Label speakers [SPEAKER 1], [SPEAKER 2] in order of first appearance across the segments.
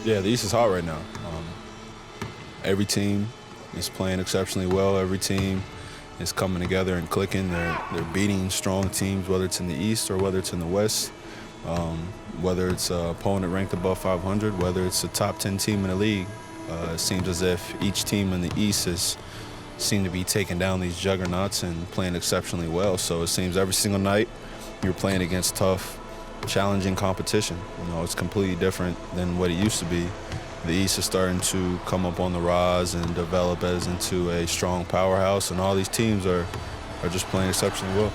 [SPEAKER 1] Yeah, the East is hot right now. Every team is playing exceptionally well. Every team is coming together and clicking. They're beating strong teams, whether it's in the East or whether it's in the West. Whether it's an opponent ranked above 500, whether it's a top 10 team in the league. It seems as if each team in the East has seemed to be taking down these juggernauts and playing exceptionally well. So it seems every single night you're playing against tough, challenging competition. You know, it's completely different than what it used to be. The East is starting to come up on the rise and develop as into a strong powerhouse, and all these teams are just playing exceptionally well.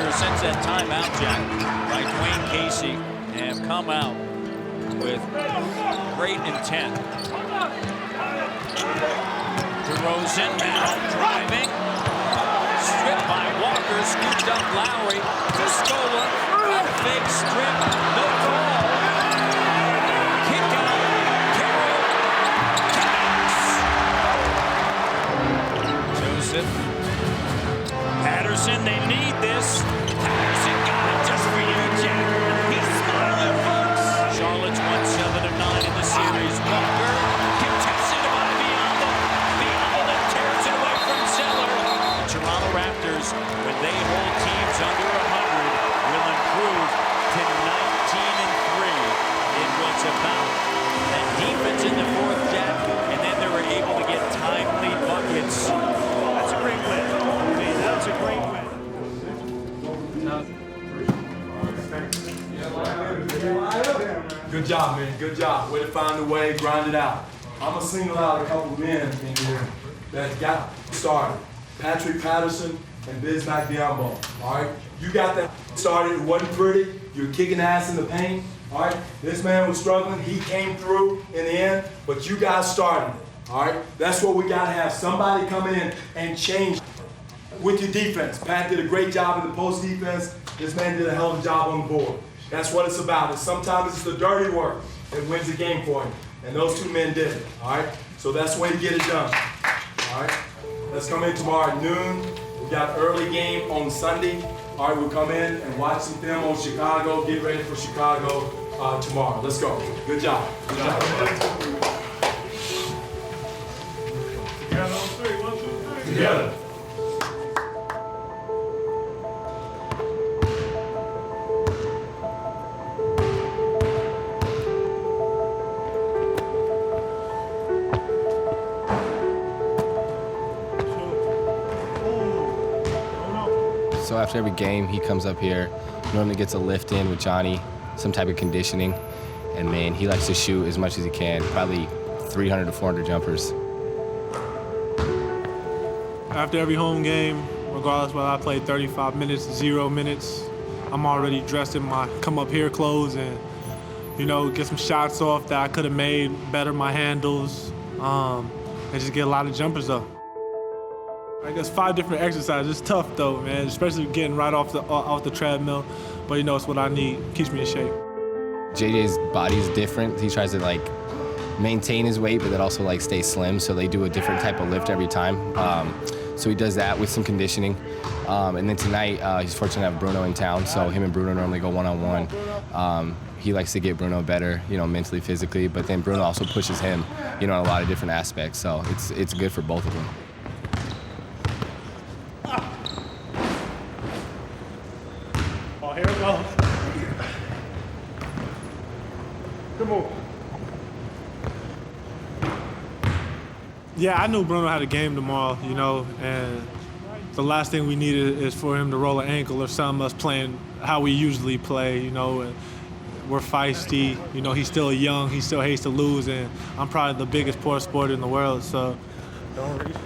[SPEAKER 2] Since that timeout, Jack, by Dwayne Casey, have come out with great intent. DeRozan now driving, stripped by Walker, scooped up Lowry to Scola, fake strip, no call. Kick out, Carroll, connects. Joseph, Patterson, they need this. Patterson got it just for you, Jack. He's smiling, folks. Charlotte's won 7 of 9 in the series. Walker contested by Biombo. Biombo then tears it away from Zeller. The Toronto Raptors, when they hold teams under 100, will improve to 19-3. It was about that defense in the fourth, Jack, and then they were able to get timely buckets.
[SPEAKER 3] That's a great win. I mean, that's a great win.
[SPEAKER 4] Good job, man. Good job. Way to find a way, grind it out. I'm going to single out a couple men in here that got started. Patrick Patterson and Bismack Biyombo. All right? You got that started. It wasn't pretty. You were kicking ass in the paint. All right? This man was struggling. He came through in the end, but you guys started it. All right? That's what we got to have. Somebody come in and change with your defense. Pat did a great job in the post defense. This man did a hell of a job on the board. That's what it's about. And sometimes it's the dirty work that wins the game for you. And those two men did it. All right? So that's the way to get it done. All right? Let's come in tomorrow at noon. We got early game on Sunday. All right, we'll come in and watch some film on Chicago. Get ready for Chicago tomorrow. Let's go. Good job. Good job.
[SPEAKER 3] Together on three. 1, 2, 3.
[SPEAKER 4] Together.
[SPEAKER 5] So after every game, he comes up here, normally gets a lift in with Johnny, some type of conditioning, and man, he likes to shoot as much as he can, probably 300 to 400 jumpers.
[SPEAKER 3] After every home game, regardless whether I play 35 minutes, 0 minutes, I'm already dressed in my come up here clothes and, you know, get some shots off that I could have made, better my handles, and just get a lot of jumpers up. I guess 5 different exercises. It's tough though, man, especially getting right off the treadmill. But you know, it's what I need. Keeps me in shape.
[SPEAKER 5] JJ's body is different. He tries to like maintain his weight, but then also like stay slim. So they do a different type of lift every time. So he does that with some conditioning. And then tonight, he's fortunate to have Bruno in town. So him and Bruno normally go one-on-one. He likes to get Bruno better, you know, mentally, physically. But then Bruno also pushes him, you know, in a lot of different aspects. So it's good for both of them.
[SPEAKER 3] Oh, here it goes. Good move. Yeah, I knew Bruno had a game tomorrow, you know, and the last thing we needed is for him to roll an ankle or something, us playing how we usually play, you know. And we're feisty, you know, he's still young, he still hates to lose, and I'm probably the biggest poor sport in the world, so don't reach.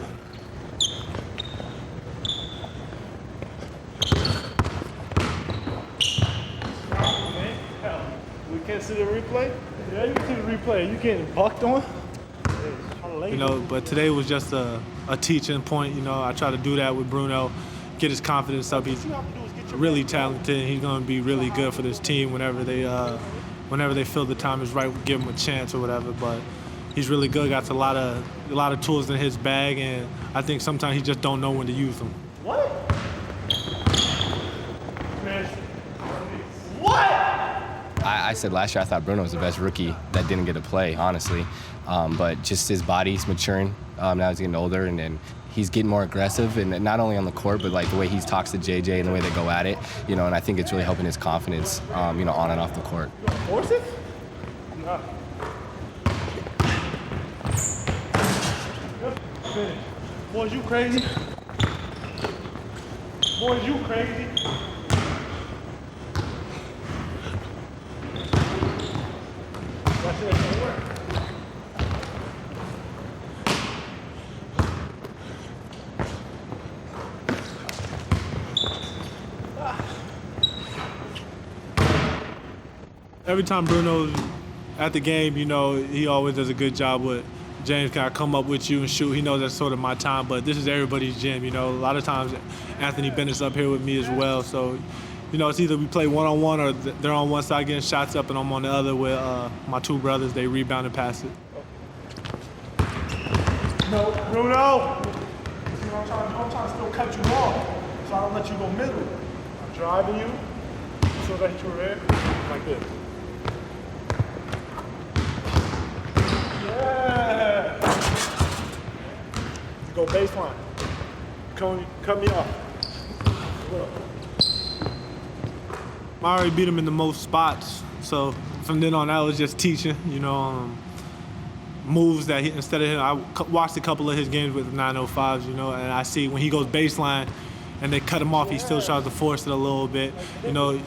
[SPEAKER 6] can't see the replay? Yeah, you can see the replay. You getting bucked on?
[SPEAKER 3] You know, but today was just a teaching point. You know, I try to do that with Bruno, get his confidence up. He's really talented. And he's going to be really good for this team whenever they feel the time is right, give him a chance or whatever. But he's really good. Got a lot of tools in his bag, and I think sometimes he just don't know when to use them.
[SPEAKER 6] What? What?
[SPEAKER 5] I said last year I thought Bruno was the best rookie that didn't get to play, honestly. But just his body's maturing. Now he's getting older, and he's getting more aggressive, and not only on the court, but like the way he talks to JJ and the way they go at it. You know, and I think it's really helping his confidence, you know, on and off the court.
[SPEAKER 6] Force it? No. Finish. Boys, you crazy? Boys, you crazy? That's it. It'll work.
[SPEAKER 3] Every time Bruno's at the game, you know, he always does a good job with James. Can I come up with you and shoot? He knows that's sort of my time, but this is everybody's gym, you know. A lot of times Anthony Bennett's up here with me as well, so, you know, it's either we play one-on-one or they're on one side getting shots up and I'm on the other with my two brothers. They rebound and pass it.
[SPEAKER 6] No, Bruno! See what I'm trying to still cut you off, so I don't let you go middle. I'm driving you, so that you're red, like this. Yeah! Go baseline. Cut me off.
[SPEAKER 3] I already beat him in the most spots, so from then on, that was just teaching, you know, moves that instead of him, I watched a couple of his games with 905s, you know, and I see when he goes baseline and they cut him off, he still tries to force it a little bit. You know,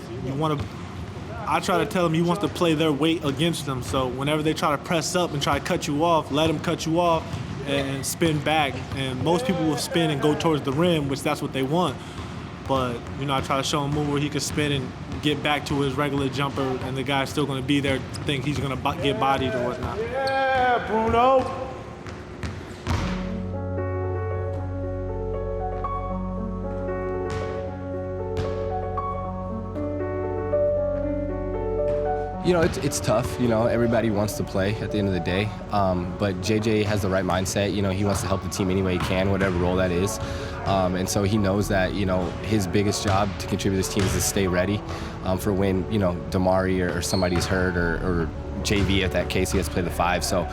[SPEAKER 3] I try to tell him he wants to play their weight against them, so whenever they try to press up and try to cut you off, let them cut you off and spin back. And most people will spin and go towards the rim, which that's what they want. But, you know, I try to show him a move where he can spin and get back to his regular jumper, and the guy's still going to be there, think he's going to get bodied or whatnot.
[SPEAKER 6] Yeah, Bruno!
[SPEAKER 5] You know, it's tough. You know, everybody wants to play at the end of the day. But JJ has the right mindset. You know, he wants to help the team any way he can, whatever role that is. And so he knows that, you know, his biggest job to contribute to this team is to stay ready for when, you know, DeMarre or somebody's hurt or JV at that case, he has to play the 5. So,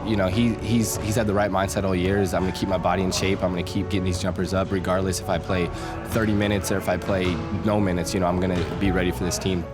[SPEAKER 5] you know, he's had the right mindset all year. I'm going to keep my body in shape. I'm going to keep getting these jumpers up regardless if I play 30 minutes or if I play no minutes. You know, I'm going to be ready for this team.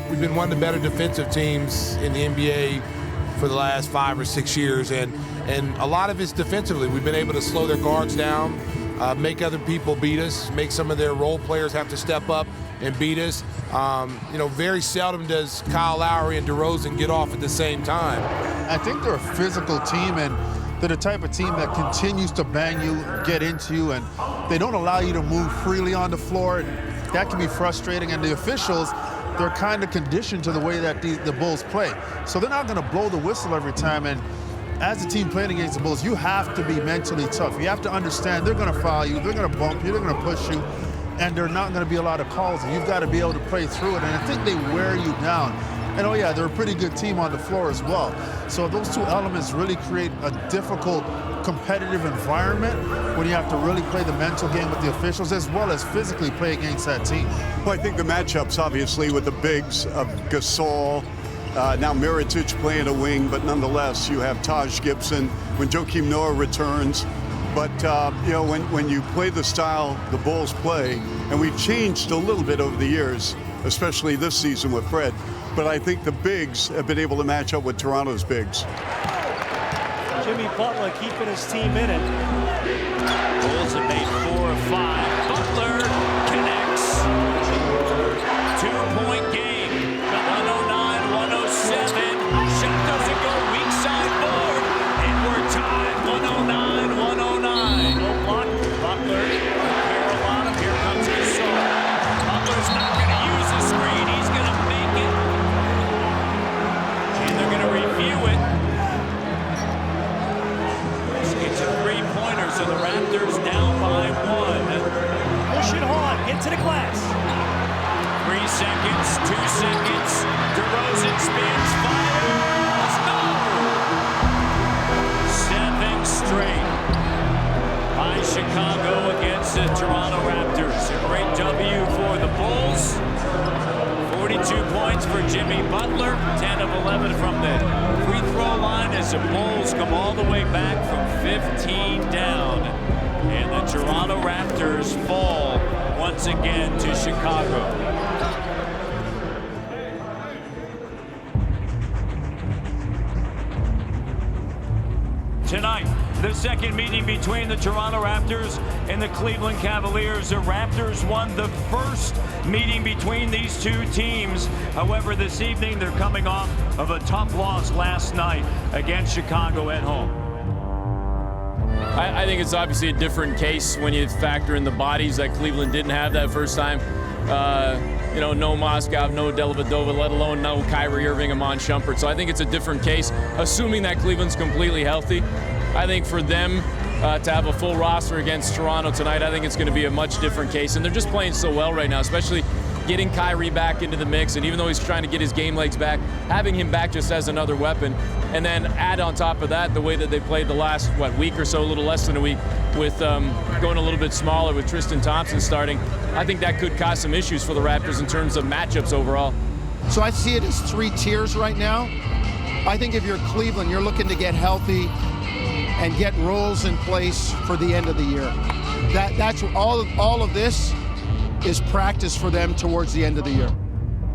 [SPEAKER 7] We've been one of the better defensive teams in the NBA for the last 5 or 6 years, and a lot of it's defensively. We've been able to slow their guards down, make other people beat us, make some of their role players have to step up and beat us. You know, very seldom does Kyle Lowry and DeRozan get off at the same time.
[SPEAKER 8] I think they're a physical team, and they're the type of team that continues to bang you, get into you, and they don't allow you to move freely on the floor. And that can be frustrating, and the officials, they're kind of conditioned to the way that the Bulls play. So they're not going to blow the whistle every time. And as a team playing against the Bulls, you have to be mentally tough. You have to understand they're going to foul you, they're going to bump you, they're going to push you, and there are not going to be a lot of calls. And you've got to be able to play through it. And I think they wear you down. And oh yeah, they're a pretty good team on the floor as well. So those two elements really create a difficult competitive environment when you have to really play the mental game with the officials as well as physically play against that team.
[SPEAKER 9] Well, I think the matchups, obviously, with the bigs of Gasol, now Mirotic playing a wing, but nonetheless, you have Taj Gibson. When Joakim Noah returns, But, when you play the style the Bulls play, and we've changed a little bit over the years, especially this season with Fred, but I think the bigs have been able to match up with Toronto's bigs.
[SPEAKER 10] Jimmy Butler keeping his team in it.
[SPEAKER 2] Bulls have made 4 of 5. Butler connects. 2-point game. 109-107. Shot doesn't go. Weak side board. And we're tied. 109-109.
[SPEAKER 10] No block. Butler.
[SPEAKER 2] Carolina. Here comes Gasol. Butler's not going to use the screen. He's going to make it. And they're going to review it. It's a three-pointer, so the Raptors down by 1.
[SPEAKER 10] Push it hard. Into the glass.
[SPEAKER 2] 3 seconds, 2 seconds. DeRozan spins, fires. No! 7 straight by Chicago against the Toronto Raptors. A great W for the Bulls. 42 points for Jimmy Butler. 10 of 11 from the free throw line as the Bulls come all the way back from 15 down. And the Toronto Raptors fall once again to Chicago. Tonight, the second meeting between the Toronto Raptors and the Cleveland Cavaliers. The Raptors won the first meeting between these two teams. However, this evening they're coming off of a tough loss last night against Chicago at home.
[SPEAKER 11] I think it's obviously a different case when you factor in the bodies that Cleveland didn't have that first time. No Moskov, no Dellavedova, let alone no Kyrie Irving, Amon Shumpert. So I think it's a different case, assuming that Cleveland's completely healthy. I think for them to have a full roster against Toronto tonight, I think it's going to be a much different case. And they're just playing so well right now, especially getting Kyrie back into the mix. And even though he's trying to get his game legs back, having him back just as another weapon. And then add on top of that the way that they played the last, week or so, a little less than a week, with going a little bit smaller with Tristan Thompson starting. I think that could cause some issues for the Raptors in terms of matchups overall.
[SPEAKER 12] So I see it as 3 tiers right now. I think if you're Cleveland, you're looking to get healthy and get roles in place for the end of the year. That's all of this is practice for them towards the end of the year.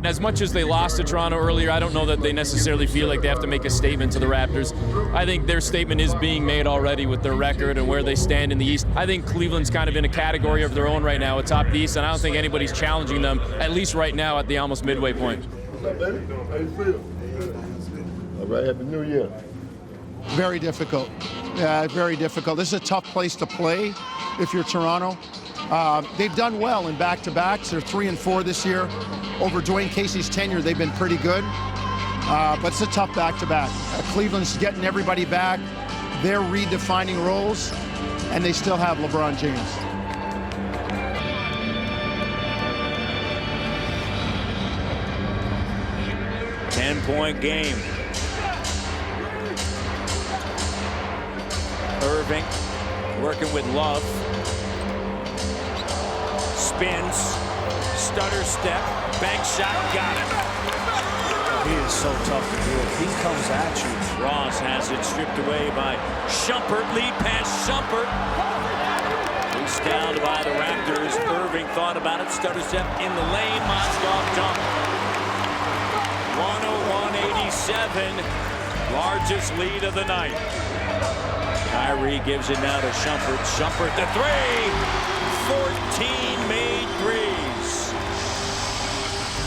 [SPEAKER 11] As much as they lost to Toronto earlier, I don't know that they necessarily feel like they have to make a statement to the Raptors. I think their statement is being made already with their record and where they stand in the East. I think Cleveland's kind of in a category of their own right now atop the East, and I don't think anybody's challenging them, at least right now at the almost midway point.
[SPEAKER 13] What's up, baby? How you feel? All right, Happy New Year.
[SPEAKER 12] Very difficult. Very difficult. This is a tough place to play if you're Toronto. They've done well in back-to-backs. They're 3-4 this year. Over Dwayne Casey's tenure, they've been pretty good. But it's a tough back-to-back. Cleveland's getting everybody back. They're redefining roles, and they still have LeBron James.
[SPEAKER 2] Ten-point game. Irving working with Love. Spins, stutter step, bank shot, got it.
[SPEAKER 10] He is so tough to deal with. He comes at you.
[SPEAKER 2] Ross has it stripped away by Shumpert. Lead pass, Shumpert. He's down by the Raptors. Irving thought about it. Stutter step in the lane. Moskov dunk. 101-87. Largest lead of the night. Kyrie gives it now to Shumpert. Shumpert the three. 14 made threes.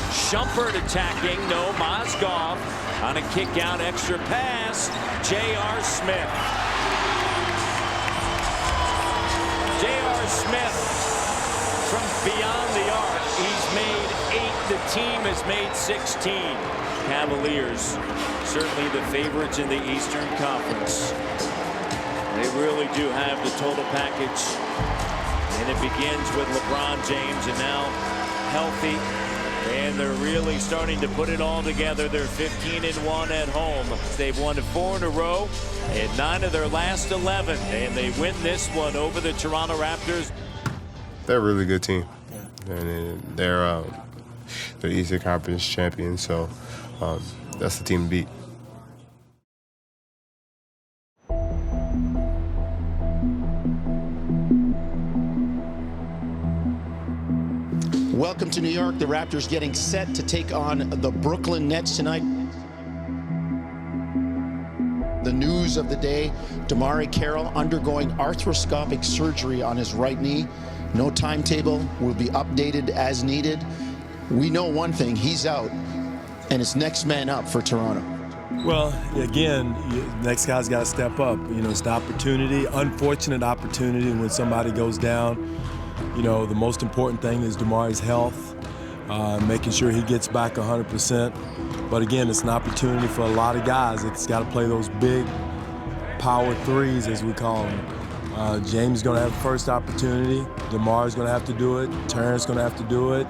[SPEAKER 2] Shumpert attacking, no Moskov on a kick out extra pass. J.R. Smith. J.R. Smith from beyond the arc. He's made 8. The team has made 16. Cavaliers, certainly the favorites in the Eastern Conference. They really do have the total package. And it begins with LeBron James, and now healthy. And they're really starting to put it all together. They're 15-1 at home. They've won 4 in a row and 9 of their last 11. And they win this one over the Toronto Raptors.
[SPEAKER 14] They're a really good team. And they're Eastern Conference champions, so that's the team to beat.
[SPEAKER 15] Welcome to New York. The Raptors getting set to take on the Brooklyn Nets tonight. The news of the day, DeMarre Carroll undergoing arthroscopic surgery on his right knee. No timetable, will be updated as needed. We know one thing, he's out, and it's next man up for Toronto.
[SPEAKER 4] Well, again, next guy's got to step up. You know, it's the opportunity, unfortunate opportunity when somebody goes down. You know, the most important thing is DeMarre's health, making sure he gets back 100%. But again, it's an opportunity for a lot of guys. It's got to play those big power threes, as we call them. James is going to have the first opportunity. DeMarre's going to have to do it. Terrence going to have to do it.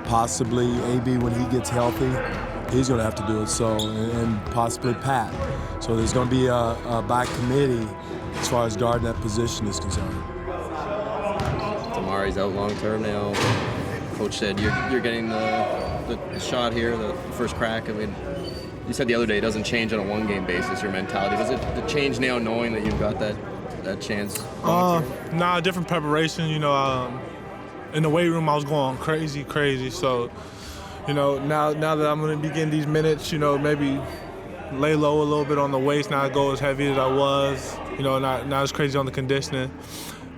[SPEAKER 4] Possibly AB when he gets healthy, he's going to have to do it. So, and possibly Pat. So there's going to be a back committee as far as guarding that position is concerned.
[SPEAKER 16] DeMarre's out long term now. Coach said you're getting the shot here, the first crack. I mean, you said the other day it doesn't change on a one-game basis, your mentality. Does it change now knowing that you've got that chance?
[SPEAKER 3] Nah, different preparation. You know, in the weight room I was going crazy. So, you know, now that I'm going to be getting these minutes, you know, maybe lay low a little bit on the weights, not go as heavy as I was. You know, not as crazy on the conditioning.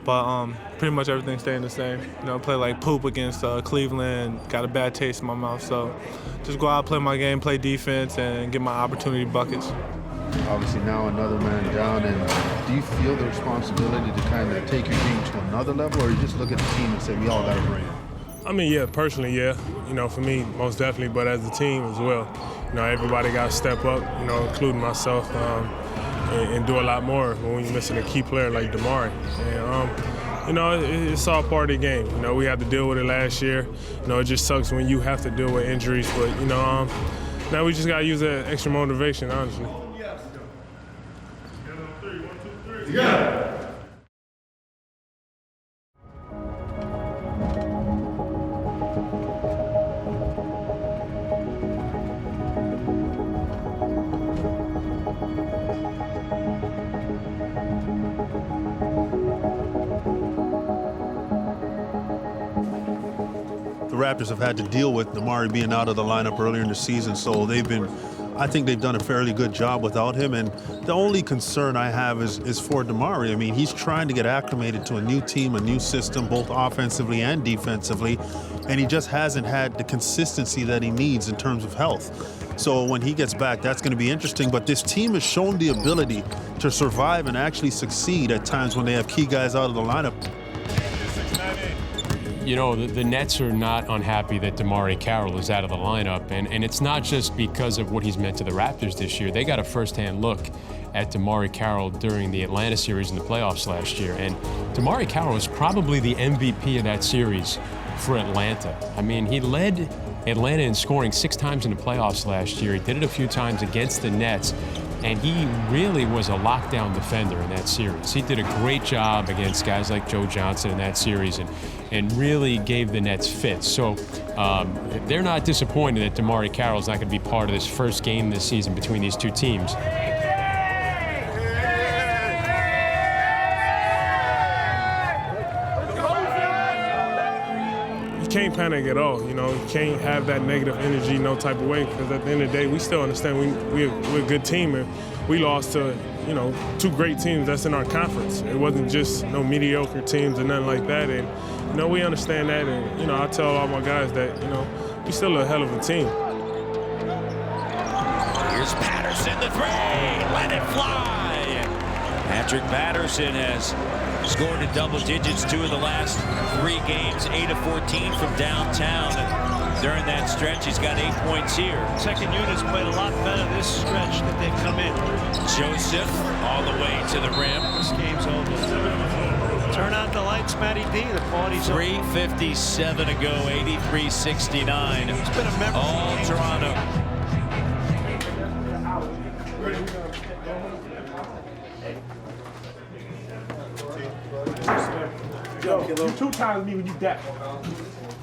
[SPEAKER 3] But pretty much everything staying the same. You know, play like poop against Cleveland, got a bad taste in my mouth. So just go out, play my game, play defense, and get my opportunity buckets.
[SPEAKER 8] Obviously now another man down, and do you feel the responsibility to kind of take your game to another level, or you just look at the team and say, we all got to bring it?
[SPEAKER 6] I mean, yeah, personally, yeah. You know, for me, most definitely, but as a team as well. You know, everybody got to step up, you know, including myself. And do a lot more when we're missing a key player like DeMarre. And, you know, it's all part of the game. You know, we had to deal with it last year. You know, it just sucks when you have to deal with injuries. But, you know, now we just got to use that extra motivation, honestly.
[SPEAKER 13] Yeah.
[SPEAKER 9] The Raptors have had to deal with DeMarre being out of the lineup earlier in the season, so I think they've done a fairly good job without him. And the only concern I have is for DeMarre. I mean, he's trying to get acclimated to a new team, a new system, both offensively and defensively, and he just hasn't had the consistency that he needs in terms of health. So when he gets back, that's going to be interesting. But this team has shown the ability to survive and actually succeed at times when they have key guys out of the lineup.
[SPEAKER 17] You know, the Nets are not unhappy that DeMarre Carroll is out of the lineup, and it's not just because of what he's meant to the Raptors this year. They got a first-hand look at DeMarre Carroll during the Atlanta series in the playoffs last year, and DeMarre Carroll was probably the MVP of that series for Atlanta. I mean, he led Atlanta in scoring 6 times in the playoffs last year. He did it a few times against the Nets, and he really was a lockdown defender in that series. He did a great job against guys like Joe Johnson in that series and really gave the Nets fits. So they're not disappointed that DeMarre Carroll's not going to be part of this first game this season between these two teams.
[SPEAKER 6] You can't panic at all, you know. You can't have that negative energy no type of way, because at the end of the day, we still understand we're a good team, and we lost to, you know, 2 great teams that's in our conference. It wasn't just no mediocre teams and nothing like that, and, you know, we understand that, and, you know, I tell all my guys that, you know, we still a hell of a team.
[SPEAKER 2] Here's Patterson, the 3, let it fly. Patrick Patterson has scored in double digits 2 of the last 3 games, 8 of 14 from downtown. And during that stretch, he's got 8 points here.
[SPEAKER 10] Second unit's played a lot better this stretch that they've come in.
[SPEAKER 2] Joseph all the way to the rim.
[SPEAKER 10] This game's over. Turn out the lights, Matty D. The party's over.
[SPEAKER 2] 3:57 to go, 83-69.
[SPEAKER 10] It's been a memorable
[SPEAKER 2] all
[SPEAKER 10] game.
[SPEAKER 2] Toronto.
[SPEAKER 6] Yo, you 2 times me when you that.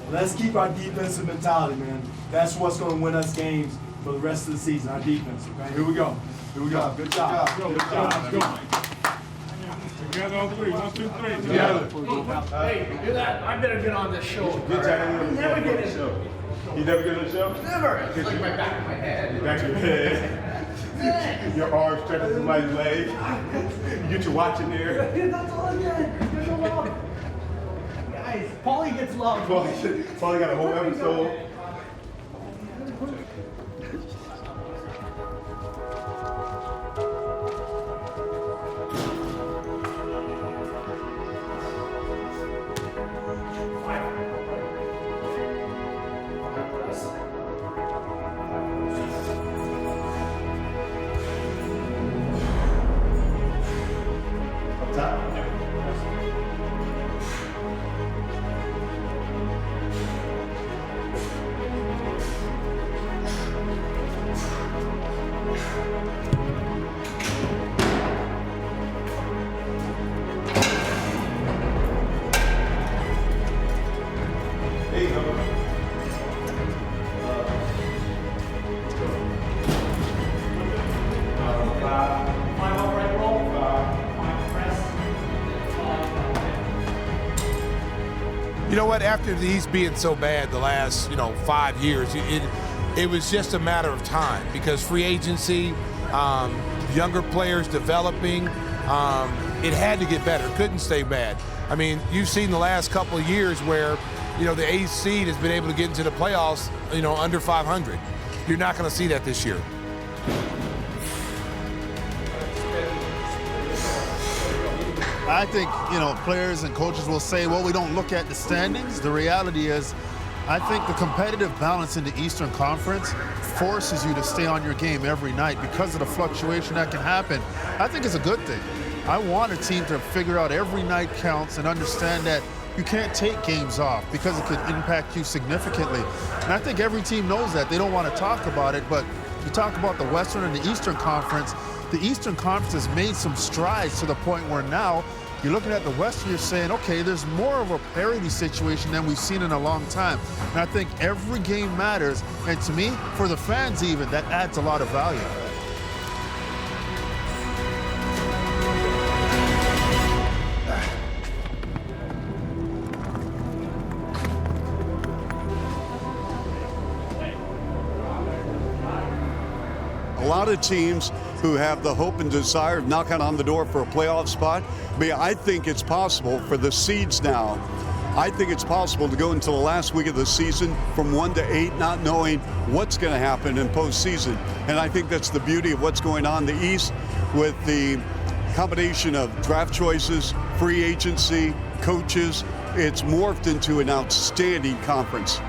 [SPEAKER 4] Let's keep our defensive mentality, man. That's what's going to win us games for the rest of the season, our defense. Okay, here we go. Here we go. Good job. Good job.
[SPEAKER 6] Together on three. 1, 2, 3.
[SPEAKER 7] Together.
[SPEAKER 10] Hey, do that. I better get on this show.
[SPEAKER 6] Good job.
[SPEAKER 10] You never get it.
[SPEAKER 6] You never get on the show?
[SPEAKER 10] Never. It's like my back of my head.
[SPEAKER 6] Back of your head. Your arm stretches somebody's leg. You get your watch in there.
[SPEAKER 10] That's all I get. Guys, Paulie gets love.
[SPEAKER 6] Paulie got a whole episode.
[SPEAKER 7] You know what? After the East being so bad the last, 5 years, it was just a matter of time because free agency, younger players developing, it had to get better. Couldn't stay bad. I mean, you've seen the last couple of years where, the 8th seed has been able to get into the playoffs, under 500. You're not going to see that this year.
[SPEAKER 12] I think, players and coaches will say, well, we don't look at the standings. The reality is, I think the competitive balance in the Eastern Conference forces you to stay on your game every night because of the fluctuation that can happen. I think it's a good thing. I want a team to figure out every night counts and understand that you can't take games off because it could impact you significantly. And I think every team knows that. They don't want to talk about it, but you talk about the Western and the Eastern Conference. The Eastern Conference has made some strides to the point where now you're looking at the Western, you're saying, okay, there's more of a parity situation than we've seen in a long time. And I think every game matters. And to me, for the fans even, that adds a lot of value.
[SPEAKER 9] A lot of teams who have the hope and desire of knocking on the door for a playoff spot. But I think it's possible for the seeds now. I think it's possible to go until the last week of the season from 1 to 8, not knowing what's going to happen in postseason. And I think that's the beauty of what's going on in the East with the combination of draft choices, free agency, coaches. It's morphed into an outstanding conference.